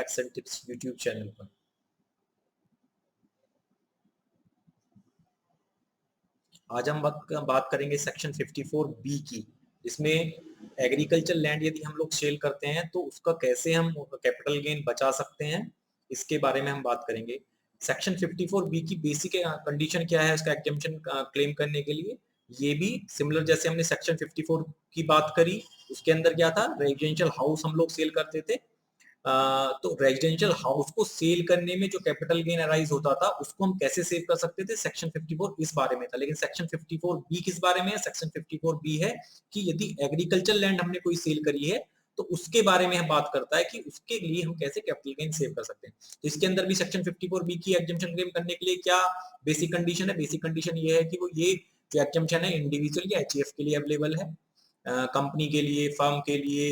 Tax and tips YouTube channel पर। आज हम बात करेंगे सेक्शन 54B की, जिसमें एग्रीकल्चर लैंड यदि हम लोग सेल करते हैं तो उसका कैसे हम कैपिटल गेन बचा सकते हैं, इसके बारे में हम बात करेंगे। सेक्शन 54B की बेसिक कंडीशन क्या है उसका एग्जेम्पशन क्लेम करने के लिए, ये भी सिमिलर जैसे हमने सेक्शन 54 की बात करी, उसके अंदर क्या था, रेजिडेंशियल हाउस हम लोग सेल करते थे। तो रेजिडेंशियल हाउस को सेल करने में जो कैपिटल गेन अराइज होता था उसको हम कैसे सेव कर सकते थे, सेक्शन 54 इस बारे में था। लेकिन सेक्शन 54B किस बारे में है, सेक्शन 54B है कि यदि एग्रीकल्चर लैंड हमने कोई सेल करी है तो उसके बारे में हम बात करता है कि उसके लिए हम कैसे कैपिटल गेन सेव कर सकते हैं। तो इसके अंदर भी सेक्शन 54B की एग्जेम्पशन क्लेम करने के लिए क्या बेसिक कंडीशन है, बेसिक कंडीशन ये है कि वो ये जो एग्जेम्पशन है इंडिविजुअल या एचईएफ के लिए अवेलेबल है, कंपनी के लिए, फर्म के लिए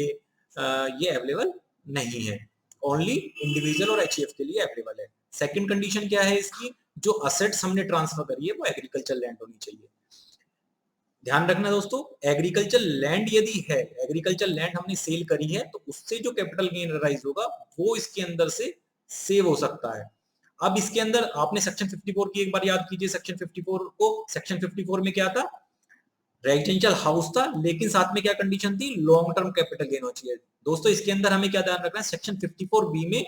ये अवेलेबल नहीं है, ओनली इंडिविजुअल और एचईएफ के लिए अवेलेबल है। सेकंड कंडीशन क्या है इसकी, जो असेट्स हमने ट्रांसफर करी है वो एग्रीकल्चर लैंड होनी चाहिए। ध्यान रखना दोस्तों, एग्रीकल्चर लैंड यदि है, एग्रीकल्चर लैंड हमने सेल करी है तो उससे जो कैपिटल गेन राइज होगा वो इसके अंदर से सेव हो सकता है। अब इसके अंदर आपने सेक्शन 54 की एक बार याद कीजिए, सेक्शन 54 को, सेक्शन 54 में क्या था, रेजिडेंशियल हाउस था, लेकिन साथ में क्या कंडीशन थी, लॉन्ग टर्म कैपिटल गेन होनी चाहिए। दोस्तों इसके अंदर हमें क्या ध्यान रखना है, सेक्शन 54B में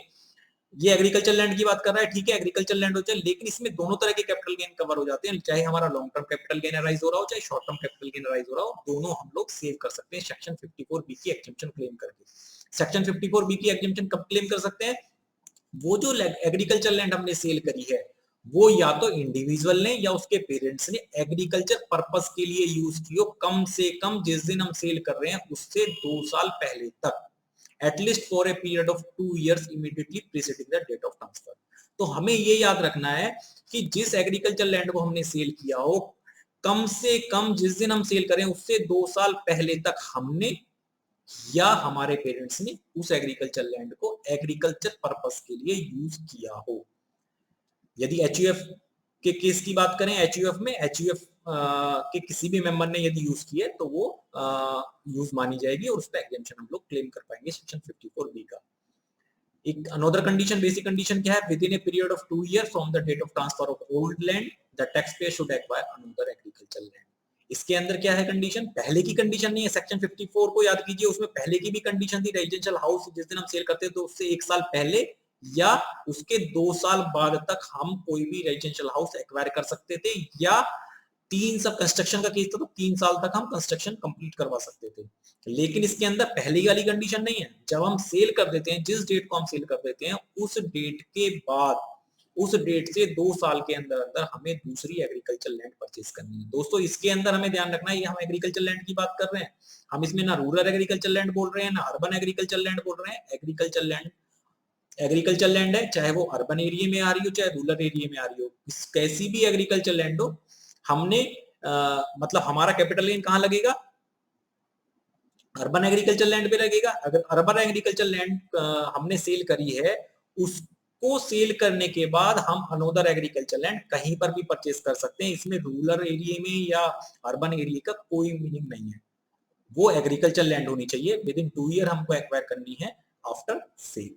ये एग्रीकल्चर लैंड की बात कर रहा है, ठीक है, एग्रीकल्चर लैंड होता है, लेकिन इसमें दोनों तरह के कैपिटल गेन कवर हो जाते हैं, चाहे हमारा long term capital gain arise हो रहा हो, चाहे short term capital gain arise हो रहा हो, दोनों हम लोग सेव कर सकते हैं सेक्शन 54B की एग्जेम्पशन क्लेम करके। सेक्शन 54B की एग्जेम्पशन कब क्लेम कर सकते हैं, वो जो एग्रीकल्चर लैंड हमने सेल करी है वो या तो इंडिविजुअल ने या उसके पेरेंट्स ने एग्रीकल्चर पर्पस के लिए यूज की हो, कम से कम जिस दिन हम सेल कर रहे हैं उससे 2 साल पहले तक, at least for a period of 2 years immediately preceding the date of transfer. तो हमें ये याद रखना है कि जिस एग्रीकल्चर लैंड को हमने सेल किया हो, कम से कम जिस दिन हम सेल करें उससे 2 साल पहले तक हमने या हमारे पेरेंट्स ने उस एग्रीकल्चर लैंड को एग्रीकल्चर पर्पस के लिए यूज किया हो। यदि एचयूएफ के केस की बात करें, एचयूएफ में एचयूएफ के किसी भी मेंबर ने यदि यूज किया तो वो यूज मानी जाएगी और उस पर एग्जेम्पशन हम लोग क्लेम कर पाएंगे सेक्शन 54B का। एक अनदर कंडीशन, बेसिक कंडीशन क्या है, within a period of 2 years from the date of transfer of old land the tax payer should acquire another agriculture land. इसके अंदर क्या है कंडीशन, पहले की कंडीशन नहीं है, सेक्शन 54 को याद कीजिए, उसमें पहले की भी कंडीशन थी, रेजिडेंशियल हाउस जिस दिन हम सेल करते हैं तो उससे 1 साल पहले या उसके 2 साल बाद तक हम कोई भी रेजिडेंशियल हाउस एक्वायर कर सकते थे, या 3 साल कंस्ट्रक्शन का केस था तो 3 साल तक हम कंस्ट्रक्शन कंप्लीट करवा सकते थे। लेकिन इसके अंदर पहली वाली कंडीशन नहीं है, जब हम सेल कर देते हैं, जिस डेट को हम सेल कर देते हैं उस डेट के बाद, उस डेट से 2 साल के अंदर अंदर हमें दूसरी एग्रीकल्चर लैंड परचेज करनी है। दोस्तों इसके अंदर हमें ध्यान रखना है, ये हम एग्रीकल्चर लैंड की बात कर रहे हैं, हम इसमें ना रूरल एग्रीकल्चर लैंड बोल रहे हैं ना अर्बन एग्रीकल्चर लैंड बोल रहे हैं। एग्रीकल्चर लैंड एग्रीकल्चर लैंड है, चाहे वो अर्बन एरिया में आ रही हो चाहे रूरल एरिया में आ रही हो, कैसी भी एग्रीकल्चर लैंड हो, हमने मतलब हमारा कैपिटल गेन कहाँ लगेगा, अर्बन एग्रीकल्चर लैंड पे लगेगा। अगर अर्बन एग्रीकल्चर लैंड हमने सेल करी है, उसको सेल करने के बाद हम अनोदर एग्रीकल्चर लैंड कहीं पर भी परचेज कर सकते हैं, इसमें रूरल एरिया में या अर्बन एरिया का कोई मीनिंग नहीं है। वो एग्रीकल्चर लैंड होनी चाहिए, विद इन 2 year हमको एक्वायर करनी है आफ्टर सेल।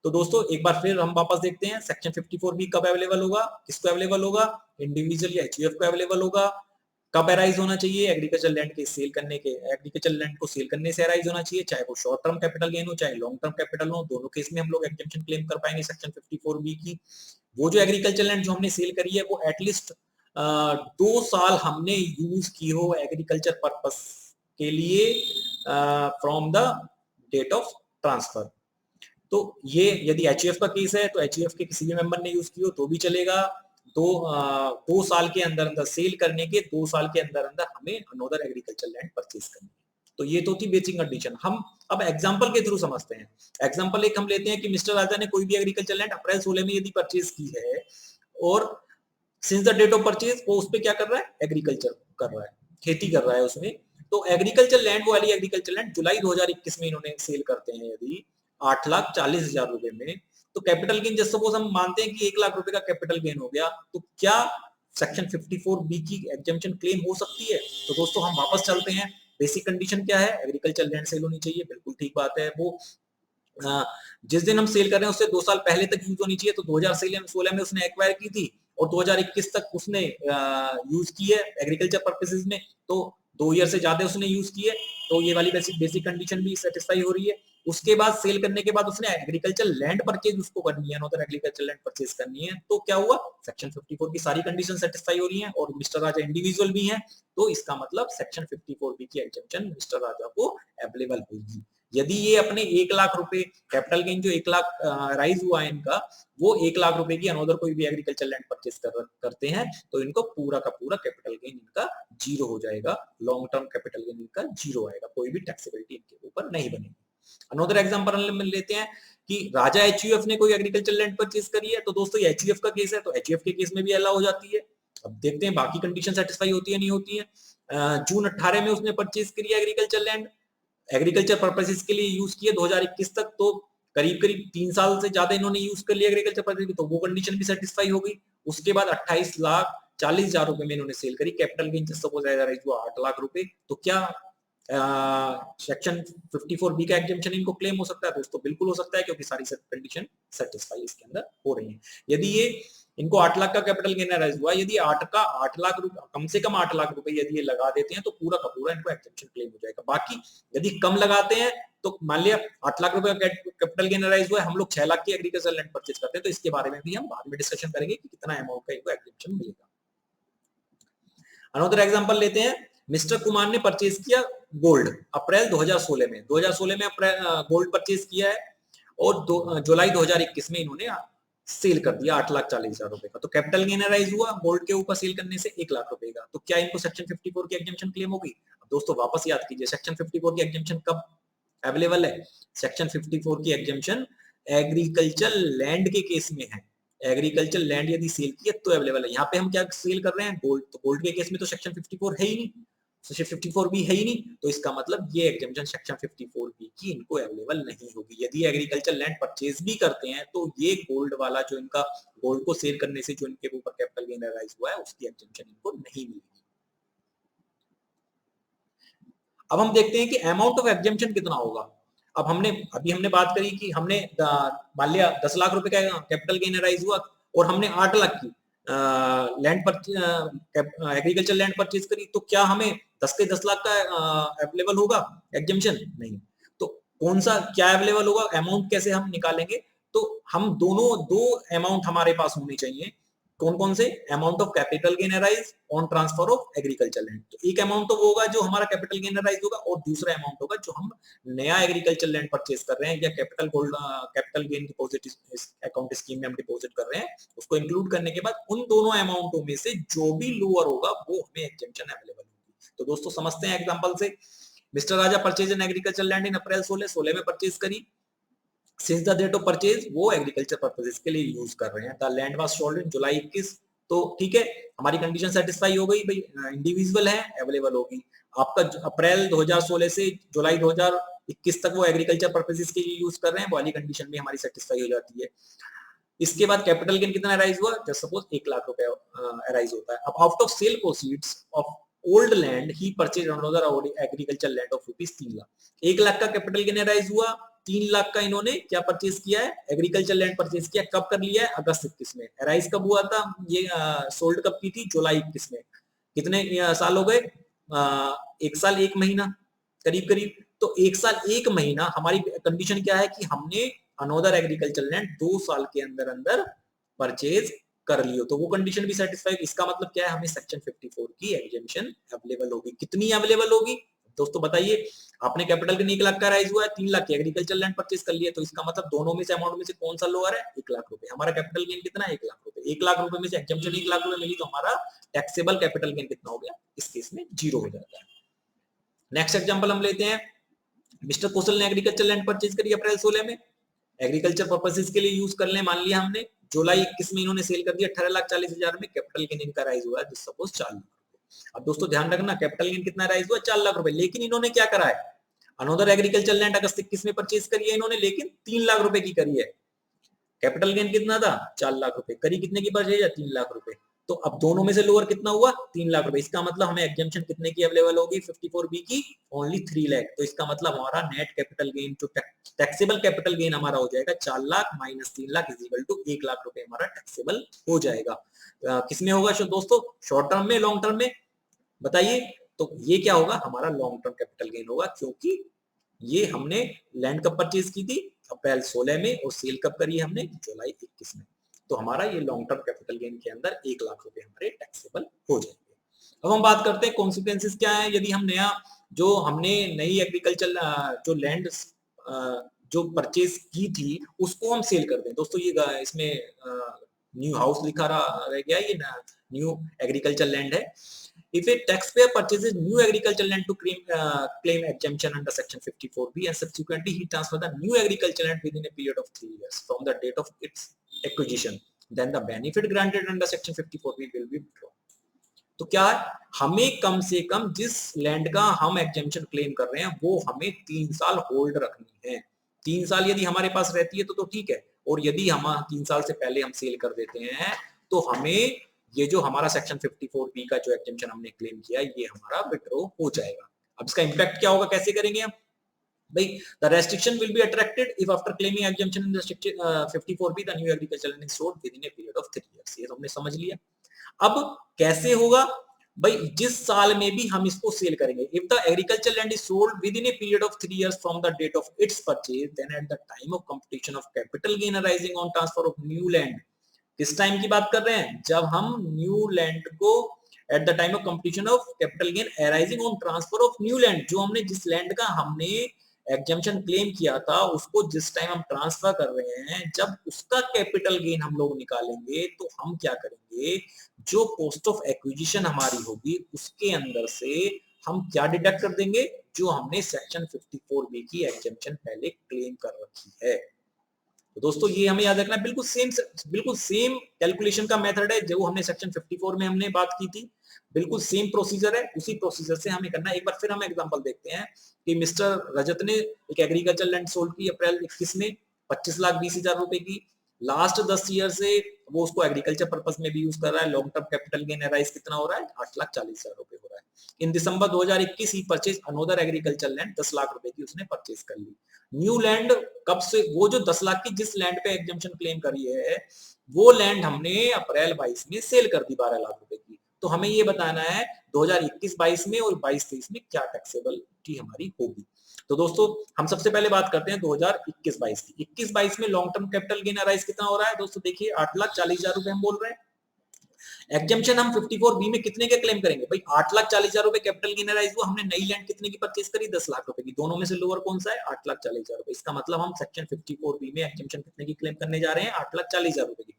तो दोस्तों एक बार फिर हम वापस देखते हैं, सेक्शन 54B कब अवेलेबल होगा, किसको अवेलेबल होगा, इंडिविजुअल या एचयूएफ को अवेलेबल होगा, कब अराइज होना चाहिए, एग्रीकल्चर लैंड के सेल करने के, एग्रीकल्चर लैंड को सेल करने से अराइज होना चाहिए, चाहे वो शॉर्ट टर्म कैपिटल गेन हो चाहे लॉन्ग टर्म कैपिटल हो, दोनों केस में हम लोग एग्जेम्पशन क्लेम कर पाएंगे सेक्शन 54B की। वो जो एग्रीकल्चर लैंड जो हमने सेल करी है वो एटलीस्ट 2 साल हमने यूज की हो एग्रीकल्चर पर्पस के लिए from the date of transfer. तो ये यदि एचयूएफ का केस है तो एचयूएफ के किसी भी मेंबर ने यूज की हो तो भी चलेगा। 2 साल के अंदर अंदर सेल करने के 2 साल के अंदर अंदर हमें अनदर एग्रीकल्चर लैंड परचेज करनी है। तो ये तो थी बेसिक कंडीशन। हम अब एग्जांपल के थ्रू समझते हैं। एग्जांपल एक हम लेते हैं कि मिस्टर राजा ने कोई भी एग्रीकल्चर लैंड अप्रैल 16 में यदि परचेज की है और since the date of purchase वो उस पे क्या कर रहा है, एग्रीकल्चर कर रहा है, खेती कर रहा है उसमें। तो एग्रीकल्चर लैंड, वो वाली एग्रीकल्चर लैंड जुलाई 2021 में इन्होंने सेल करते हैं यदि 8,40,000 रुपए में, तो कैपिटल गेन जस्ट सपोज हम मानते हैं कि 1 लाख रुपए का कैपिटल गेन हो गया, तो क्या सेक्शन 54B की एग्जेम्पशन क्लेम हो सकती है? तो दोस्तों हम वापस चलते हैं, बेसिक कंडीशन क्या है, एग्रीकल्चर लैंड सेल होनी चाहिए, बिल्कुल ठीक बात है। वो जिस दिन हम सेल कर रहे हैं उससे 2 साल पहले तक यूज होनी चाहिए, तो 2016 में उसने एक्वायर की थी और 2021 तक उसने यूज की है एग्रीकल्चर पर्पसेस में, तो 2 ईयर से ज्यादा उसने यूज की है, तो ये वाली बेसिक कंडीशन भी सेटिस्फाई हो रही है। उसके बाद सेल करने के बाद उसने एग्रीकल्चर लैंड परचेज उसको करनी है, अनदर एग्रीकल्चर लैंड परचेज करनी है, तो क्या हुआ, सेक्शन 54 की सारी कंडीशन सेटिस्फाई हो रही हैं और मिस्टर राजा इंडिविजुअल भी हैं, तो इसका मतलब सेक्शन 54 बी की एग्जेम्पशन मिस्टर राजा को अवेलेबल होगी। यदि ये अपने 1 लाख रुपए कैपिटल गेन जो 1 लाख राइज हुआ है इनका, वो 1 लाख रुपए की अनदर कोई भी एग्रीकल्चर लैंड परचेज करते हैं, तो इनको पूरा का पूरा कैपिटल गेन इनका जीरो हो जाएगा, लॉन्ग टर्म कैपिटल गेन इनका जीरो आएगा, कोई भी टैक्सेबिलिटी इनके ऊपर नहीं बनेगी। अनदर एग्जांपल लेते हैं कि राजा एचयूएफ ने कोई एग्रीकल्चर लैंड परचेज करी है, तो दोस्तों ये एचयूएफ का केस है, तो एचयूएफ के केस में भी अलाउ हो जाती है। अब देखते हैं बाकी कंडीशन सेटिस्फाई होती है नहीं होती है। जून 18 में उसने परचेज करी है एग्रीकल्चर लैंड, एग्रीकल्चर पर्पसेस के लिए यूज किए 2021 तक, तो करीब करीब 3 साल से ज्यादा इन्होंने यूज कर लिया एग्रीकल्चर पर्पसेस, तो वो कंडीशन भी सेटिस्फाई हो गई। उसके बाद 28,40,000 रुपए में इन्होंने सेल करी, कैपिटल गेन सपोज एज हुआ 8 लाख रुपए, तो क्या सेक्शन 54 बी का एग्जेम्पशन इनको क्लेम हो सकता है? दोस्तों बिल्कुल हो सकता है, क्योंकि सारी कंडीशन सेटिस्फाई इसके अंदर हो रही है। यदि ये इनको 8 लाख का कैपिटल गेन राइज हुआ, यदि 8 लाख रुपए कम से कम 8 लाख रुपए यदि ये लगा देते हैं, तो पूरा का पूरा इनको एग्जेम्पशन क्लेम हो जाएगा। बाकी यदि कम लगाते हैं, तो मान लिया 8 लाख रुपए का कैपिटल गेन राइज हुआ है, हम लोग 6 लाख की एग्रीकल्चर लैंड परचेज करते हैं, तो इसके बारे में भी हम बाद में डिस्कशन करेंगे कि कितना अमाउंट का इनको एग्जेम्पशन मिलेगा। अनदर एग्जांपल लेते हैं, मिस्टर कुमार ने परचेज किया गोल्ड अप्रैल 2016 में, 2016 में गोल्ड परचेज किया है और जुलाई 2021 में इन्होंने सेल कर दिया 8,40,000 रुपए का, तो कैपिटल गेन राइज हुआ गोल्ड के ऊपर सेल करने से 1 लाख रुपए का, तो क्या इनको सेक्शन 54 की एग्जेम्पशन क्लेम होगी? दोस्तों वापस याद कीजिए, सेक्शन 54 की एग्जेम्पशन कब अवेलेबल है? सेक्शन 54 की एग्जेम्पशन एग्रीकल्चर लैंड के केस में है, एग्रीकल्चर लैंड यदि सेल की है तो अवेलेबल है। यहाँ पे हम क्या सेल कर रहे हैं? गोल्ड, तो गोल्ड के केस में तो सेक्शन 54 है ही नहीं, सेक्शन 54 भी है ही नहीं, तो इसका मतलब ये एग्जेम्पशन सेक्शन 54 बी की इनको अवेलेबल नहीं होगी। यदि एग्रीकल्चर लैंड परचेज भी करते हैं, तो ये गोल्ड वाला जो इनका गोल्ड को सेल करने से जो इनके ऊपर कैपिटल गेन राइज हुआ है, उसकी एग्जेम्पशन इनको नहीं मिलेगी। अब हम देखते हैं कि अमाउंट ऑफ एग्जेम्पशन कितना होगा। अब अभी हमने बात करी कि हमने मान लिया 10 लाख रुपए का कैपिटल गेन राइज हुआ और हमने 8 लाख की लैंड एग्रीकल्चर लैंड परचेज करी, तो क्या हमें 10 के 10 लाख का अवेलेबल होगा एग्जेम्पशन? नहीं। तो कौन सा क्या अवेलेबल होगा, अमाउंट कैसे हम निकालेंगे? तो हम दोनों दो अमाउंट हमारे पास होने चाहिए। कौन कौन से? Amount of capital gain arise on transfer of agriculture land, तो एक अमाउंट तो वो होगा जो हमारा कैपिटल गेन अराइज होगा, और दूसरा अमाउंट होगा जो हम नया एग्रीकल्चर लैंड परचेज कर रहे हैं या capital gain deposit account scheme में हम डिपॉजिट कर रहे हैं, उसको इंक्लूड करने के बाद उन दोनों अमाउंटों में से जो भी लोअर होगा वो हमें एग्जेम्पशन अवेलेबल होगी। तो दोस्तों समझते हैं एग्जांपल से। Mister Raja purchase an agriculture land in April 16 में परचेज करी, since the date of purchase वो एग्रीकल्चर पर्पसेस के लिए यूज कर रहे हैं। The land was sold in July 21, तो ठीक है, हमारी कंडीशन सेटिस्फाई हो गई भाई, इंडिविजुअल है, अवेलेबल होगी। आपका अप्रैल 2016 से जुलाई 2021 तक वो एग्रीकल्चर पर्पसेस के लिए यूज कर रहे हैं, वाली कंडीशन भी हमारी सेटिस्फाई हो जाती है। इसके बाद कैपिटल गेन कितना अराइज हुआ? जस्ट सपोज 1 लाख रुपए अराइज होता है। अब out of sale proceeds of old land he purchase another agriculture land of ₹3 lakh. 1 lakh का कैपिटल गेन अराइज हुआ, 3 लाख का इन्होंने क्या परचेज किया है? एग्रीकल्चर लैंड परचेज किया। कब कर लिया है? अगस्त 21 में। अराइज कब हुआ था? ये सोल्ड कब की थी? जुलाई 21 में। कितने साल हो गए? 1 साल 1 महीना करीब करीब। तो 1 साल 1 महीना हमारी कंडीशन क्या है कि हमने अनदर एग्रीकल्चर लैंड 2 साल के अंदर अंदर परचेज कर लियो, तो वो कंडीशन भी सेटिस्फाई। इसका मतलब क्या है? हमें सेक्शन 54 की एग्जेम्पशन अवेलेबल होगी। कितनी अवेलेबल होगी दोस्तों बताइए? आपने कैपिटल गेन 1 लाख का राइज हुआ है, 3 लाख की एग्रीकल्चर लैंड परचेज कर लिया, तो इसका मतलब दोनों में से अमाउंट में से कौन सा लोअर है? 1 लाख रुपए। हमारा कैपिटल गेन कितना है? 1 लाख रुपए। 1 लाख रुपए में से एग्जेम्पशन 1 लाख रुपए मिली, तो हमारा टैक्सेबल कैपिटल गेन कितना हो गया? इस केस में 0 हो जाता है। नेक्स्ट एग्जाम्पल हम लेते हैं, मिस्टर कौशल ने एग्रीकल्चर लैंड परचेज करी अप्रैल 16 में, एग्रीकल्चर पर्पसेस के लिए यूज कर ले, मान लिया हमने। जुलाई 21 में इन्होंने सेल कर दिया 18,40,000 में, कैपिटल गेन इनका राइज हुआ है सपोज 4 लाख रुपए। अब दोस्तों ध्यान रखना, कैपिटल गेन कितना राइज हुआ? 4 लाख रुपए। लेकिन इन्होंने क्या करा है? अनदर एग्रीकल्चर लैंड अगस्त 21 में परचेज करी है इन्होंने, लेकिन 3 लाख रुपए की करी है। कैपिटल गेन कितना था? 4 लाख रुपए। करी कितने की परचेज है? 3 लाख रुपए। तो अब दोनों में से लोअर कितना हुआ 3 लाख रुपए। इसका मतलब हमें एग्जेम्पशन कितने की अवेलेबल होगी 54B की, ओनली 3 लाख। तो इसका मतलब हमारा नेट कैपिटल गेन जो टैक्सेबल कैपिटल गेन हमारा हो जाएगा 4 lakh minus 3 lakh is equal to 1 lakh रुपए हमारा टैक्सेबल हो जाएगा। किसमें होगा दोस्तों, शॉर्ट टर्म में, लॉन्ग टर्म में, बताइए। तो ये क्या होगा, हमारा लॉन्ग टर्म कैपिटल गेन होगा, क्योंकि ये हमने लैंड कब परचेज की थी, अप्रैल 16 में, और सेल कब करी हमने, जुलाई 21 में। तो हमारा ये लॉन्ग टर्म कैपिटल गेन के अंदर 1 लाख रुपए हमारे टैक्सेबल हो जाएंगे। अब हम बात करते हैं कॉन्सिक्वेंसेस क्या है यदि हम नया, जो हमने नई एग्रीकल्चर जो लैंड जो परचेज की थी उसको हम सेल कर दें। दोस्तों ये इसमें न्यू हाउस लिखा रह गया, ये न्यू एग्रीकल्चर लैंड है। If a taxpayer purchases new agricultural land to claim exemption under section 54B and subsequently he transfers the new agricultural land within a period of 3 years from the date of its acquisition, then the benefit granted under section 54B will be withdrawn. तो क्या है, हमें कम से कम जिस land का हम exemption claim कर रहे हैं वो हमें 3 साल होल्ड रखनी है। 3 साल यदि हमारे पास रहती है तो ठीक है, और यदि हम 3 साल से पहले हम सेल कर देते हैं तो हमें ये जो हमारा सेक्शन 54B का जो एग्जेम्पशन हमने क्लेम किया ये हमारा विड्रॉ हो जाएगा। अब इसका इंपैक्ट क्या होगा, कैसे करेंगे हम भाई, the restriction will be attracted if after claiming exemption in the 54B the new agriculture land is sold within a period of 3 years. ये तो हमने समझ लिया। अब कैसे होगा भाई, जिस साल में भी हम इसको सेल करेंगे, if the agriculture land is sold within a period of 3 years from the date of its purchase, then at the time of completion of capital gain arising on transfer of new land. किस time की बात कर रहे हैं, जब हम new land को at the time of completion of capital gain arising on transfer of new land, जो हमने जिस लैंड का हमने एग्जेम्पशन क्लेम किया था उसको जिस टाइम हम ट्रांसफर कर रहे हैं, जब उसका कैपिटल गेन हम लोग निकालेंगे तो हम क्या करेंगे, जो कॉस्ट ऑफ एक्विजिशन हमारी होगी उसके अंदर से हम क्या डिडक्ट कर देंगे, जो हमने सेक्शन 54B की एग्जेम्पशन पहले क्लेम कर रखी है। तो दोस्तों ये हमें याद रखना है, बिल्कुल सेम कैलकुलेशन का मेथड है जो हमने सेक्शन 54 में हमने बात की थी, बिल्कुल सेम प्रोसीजर है, उसी प्रोसीजर से हमें करना है। एक बार फिर हम एग्जांपल देखते हैं कि मिस्टर रजत ने एक एग्रीकल्चर लैंड सोल्ड की अप्रैल 21 में 25,20,000 रुपए की। लास्ट 10 ईयर से वो उसको एग्रीकल्चर पर्पस में भी यूज कर रहा है। Long term capital gain arise कितना हो रहा है, 8,40,000 रुपए हो रहा है। इन दिसंबर 2021 ही purchase another agriculture land 10 lakh रुपए की उसने परचेज कर ली। न्यू लैंड कब से, वो जो 10 लाख की जिस लैंड पे एग्जेम्पशन क्लेम करी है वो लैंड हमने अप्रैल 22 में सेल कर दी 12 लाख रुपए की। तो हमें ये बताना है 2021-22 में और 22-23 में क्या टैक्सेबिलिटी हमारी होगी। तो दोस्तों हम सबसे पहले बात करते हैं 2021-22 की। 21-22 में long term capital gain arise कितना हो रहा है दोस्तों, देखिए 8,40,000 रुपए हम बोल रहे हैं। एग्जेम्पशन हम 54B में कितने के क्लेम करेंगे भाई, 8,40,000 रुपए कैपिटल गेन अराइज हुआ, हमने नई लैंड कितने की परचेज करी, 10 लाख रुपए की। दोनों में से लोअर कौन सा है, 8,40,000 रुपए। इसका मतलब हम सेक्शन 54B में एग्जेम्पशन कितने की क्लेम करने जा रहे हैं, 8,40,000 रुपए की।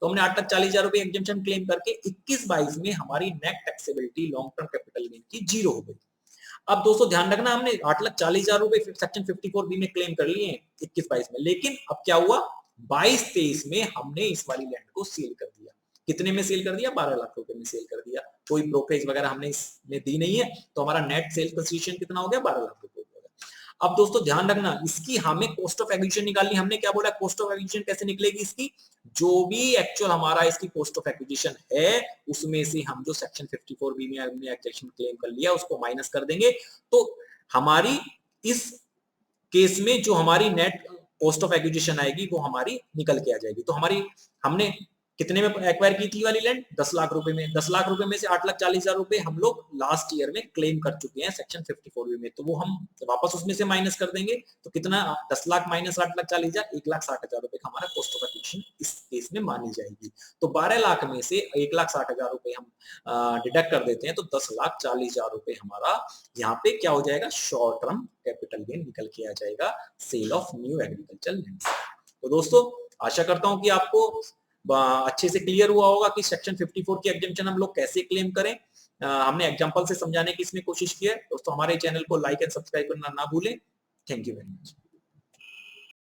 तो हमने 8,40,000 रुपए एग्जेम्पशन क्लेम करके 21-22 में हमारी net taxability long term capital gain की 0 हो गई। अब दोस्तों ध्यान रखना, हमने 8,40,000 रुपए सेक्शन 54B में क्लेम कर लिए 21-22 में, लेकिन अब क्या हुआ 22-23 में हमने इस वाली लैंड को सेल कर दिया। कितने में सेल कर दिया, 12 लाख रुपए में सेल कर दिया। कोई ब्रोकरेज वगैरह हमने इसमें दी नहीं है, तो हमारा नेट सेल पोजीशन कितना हो गया, 12 लाख रुपए हो गया। अब दोस्तों ध्यान रखना, इसकी हमें कॉस्ट ऑफ एक्विजिशन निकालनी। हमने क्या बोला, कॉस्ट ऑफ एक्विजिशन कैसे निकलेगी इसकी, जो भी एक्चुअल हमारा इसकी कॉस्ट ऑफ एक्विजिशन है उसमें से हम जो सेक्शन 54B में हमने एग्जेम्पशन क्लेम कर लिया उसको माइनस कर देंगे। तो हमारी इस केस में जो हमारी नेट कॉस्ट ऑफ एक्विजिशन आएगी वो हमारी निकल के आ जाएगी। तो हमारी हमने कितने में एक्वायर की थी वाली लैंड, 10 लाख रुपए में। 10 लाख रुपए में से 8,40,000 रुपए हम लोग लास्ट ईयर में क्लेम कर चुके हैं सेक्शन 54B में, तो वो हम वापस उसमें से माइनस कर देंगे। तो कितना, 10 लाख माइनस 8,40,000, 1,60,000 रुपए हमारा कॉस्ट ऑफ एक्विजिशन इस केस में मानी जाएगी। तो 12 लाख में से 1,60,000 रुपए हम डिडक्ट कर देते हैं, तो 10,40,000 रुपए हमारा यहाँ पे क्या हो जाएगा, शॉर्ट टर्म कैपिटल गेन निकल के आ जाएगा sale of new agriculture land. तो दोस्तों आशा करता हूं कि आपको अच्छे से क्लियर हुआ होगा कि सेक्शन 54 की एग्जेम्पशन हम लोग कैसे क्लेम करें। हमने एग्जांपल से समझाने की इसमें कोशिश की है। दोस्तों हमारे चैनल को लाइक एंड सब्सक्राइब करना ना भूलें। Thank you very much.